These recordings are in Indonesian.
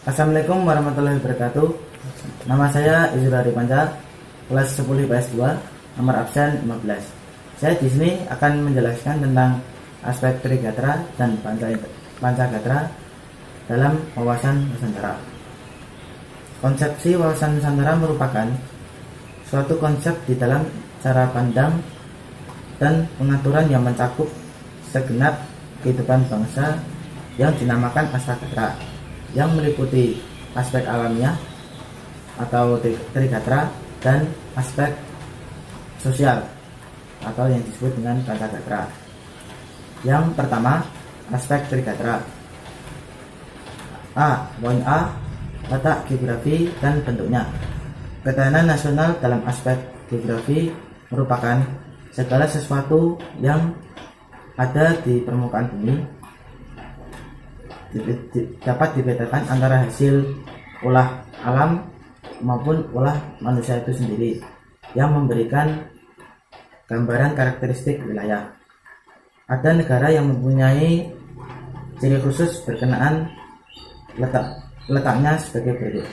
Assalamualaikum warahmatullahi wabarakatuh. Nama saya Izul Hadi Panca, kelas 10 IPS 2, nomor absen 15. Saya di sini akan menjelaskan tentang aspek Trigatra dan Pancagatra dalam wawasan Nusantara. Konsepsi wawasan Nusantara merupakan suatu konsep di dalam cara pandang dan pengaturan yang mencakup segenap kehidupan bangsa yang dinamakan Astragatra, yang meliputi aspek alamiah atau Trigatra dan aspek sosial atau yang disebut dengan Pancagatra. Yang pertama, aspek Trigatra. Poin A, letak geografi dan bentuknya. Ketahanan nasional dalam aspek geografi merupakan segala sesuatu yang ada di permukaan bumi dapat dibedakan antara hasil ulah alam maupun ulah manusia itu sendiri, yang memberikan gambaran karakteristik wilayah. Ada negara yang mempunyai ciri khusus berkenaan letaknya sebagai berikut: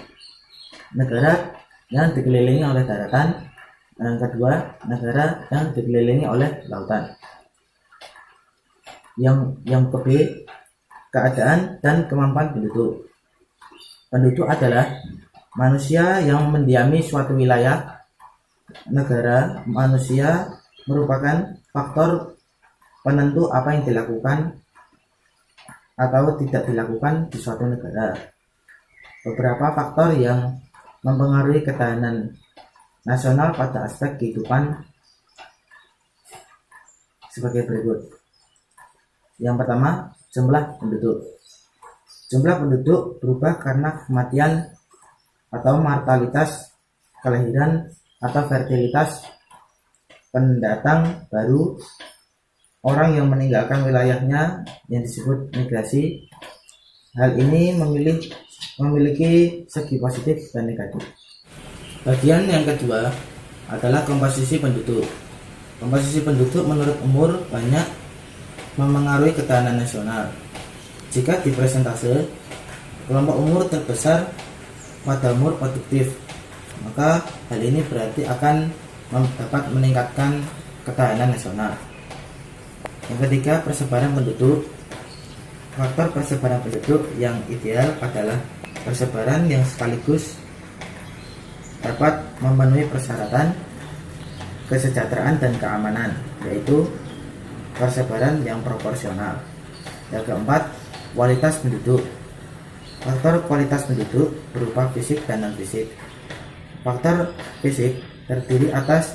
negara yang dikelilingi oleh daratan, yang kedua negara yang dikelilingi oleh lautan, yang ke B, keadaan dan kemampuan penduduk. Penduduk adalah manusia yang mendiami suatu wilayah negara. Manusia merupakan faktor penentu apa yang dilakukan atau tidak dilakukan di suatu negara. Beberapa faktor yang mempengaruhi ketahanan nasional pada aspek kehidupan sebagai berikut. Yang pertama, jumlah penduduk. Jumlah penduduk berubah karena kematian atau mortalitas, kelahiran atau fertilitas pendatang baru, orang yang meninggalkan wilayahnya yang disebut migrasi. Hal ini memiliki segi positif dan negatif. Bagian yang kedua adalah komposisi penduduk. Komposisi penduduk menurut umur banyak memengaruhi ketahanan nasional. Jika di presentase, kelompok umur terbesar pada umur produktif, maka hal ini berarti akan dapat meningkatkan ketahanan nasional. Yang ketiga, persebaran penduduk. Faktor persebaran penduduk yang ideal adalah persebaran yang sekaligus dapat memenuhi persyaratan kesejahteraan dan keamanan, yaitu persebaran yang proporsional. Yang keempat, kualitas penduduk. Faktor kualitas penduduk berupa fisik dan non fisik. Faktor fisik terdiri atas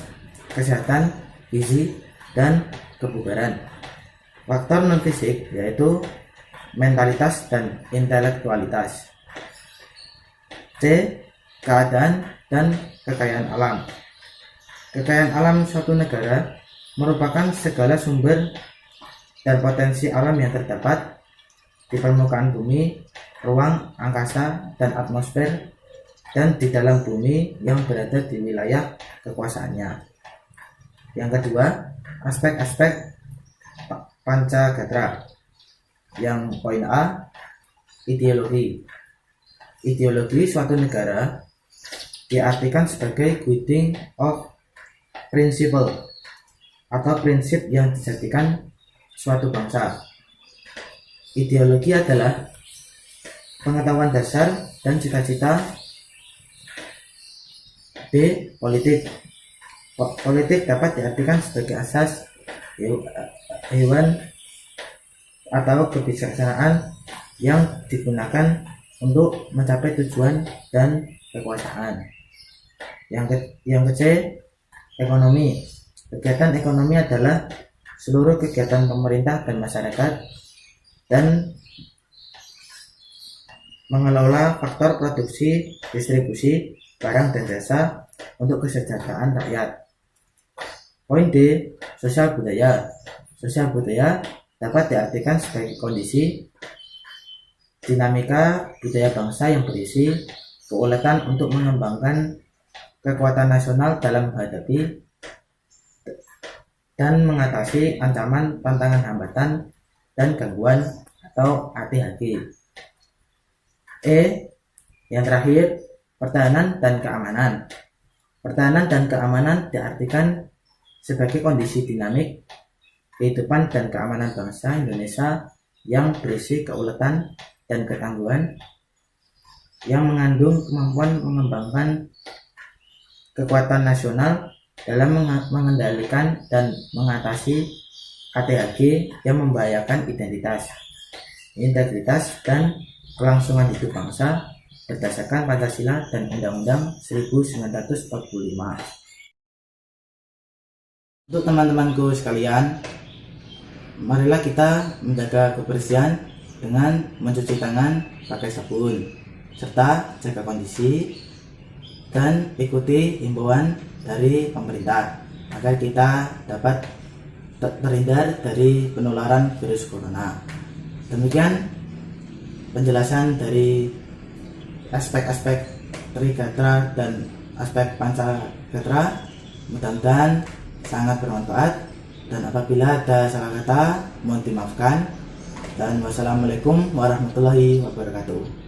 kesehatan, gizi, dan kebugaran. Faktor non fisik yaitu mentalitas dan intelektualitas. C, keadaan dan kekayaan alam. Kekayaan alam suatu negara merupakan segala sumber dan potensi alam yang terdapat di permukaan bumi, ruang angkasa dan atmosfer, dan di dalam bumi yang berada di wilayah kekuasaannya. Yang kedua, aspek-aspek Pancagatra. Yang poin A, ideologi. Ideologi suatu negara diartikan sebagai guiding of principle atau prinsip yang dijadikan suatu bangsa. Ideologi adalah pengetahuan dasar dan cita-cita. B, politik. Politik dapat diartikan sebagai asas hewan atau kebijaksanaan yang digunakan untuk mencapai tujuan dan kekuasaan. Yang ke C, ekonomi. Kegiatan ekonomi adalah seluruh kegiatan pemerintah dan masyarakat dan mengelola faktor produksi, distribusi barang dan jasa untuk kesejahteraan rakyat. Poin D, sosial budaya. Sosial budaya dapat diartikan sebagai kondisi dinamika budaya bangsa yang berisi keuletan untuk mengembangkan kekuatan nasional dalam menghadapi dan mengatasi ancaman, tantangan, hambatan, dan gangguan atau hati-hati. E. Yang terakhir, pertahanan dan keamanan. Pertahanan dan keamanan diartikan sebagai kondisi dinamik kehidupan dan keamanan bangsa Indonesia yang berisi keuletan dan ketangguhan, yang mengandung kemampuan mengembangkan kekuatan nasional dalam mengendalikan dan mengatasi KTHG yang membahayakan identitas, integritas, dan kelangsungan hidup bangsa berdasarkan Pancasila dan Undang-Undang 1945. Untuk teman-temanku sekalian, marilah kita menjaga kebersihan dengan mencuci tangan pakai sabun, serta jaga kondisi dan ikuti himbauan dari pemerintah agar kita dapat terhindar dari penularan virus corona. Demikian penjelasan dari aspek-aspek Trigatra dan aspek Pancagatra. Mudah-mudahan sangat bermanfaat, dan apabila ada salah kata mohon dimaafkan, dan wassalamualaikum warahmatullahi wabarakatuh.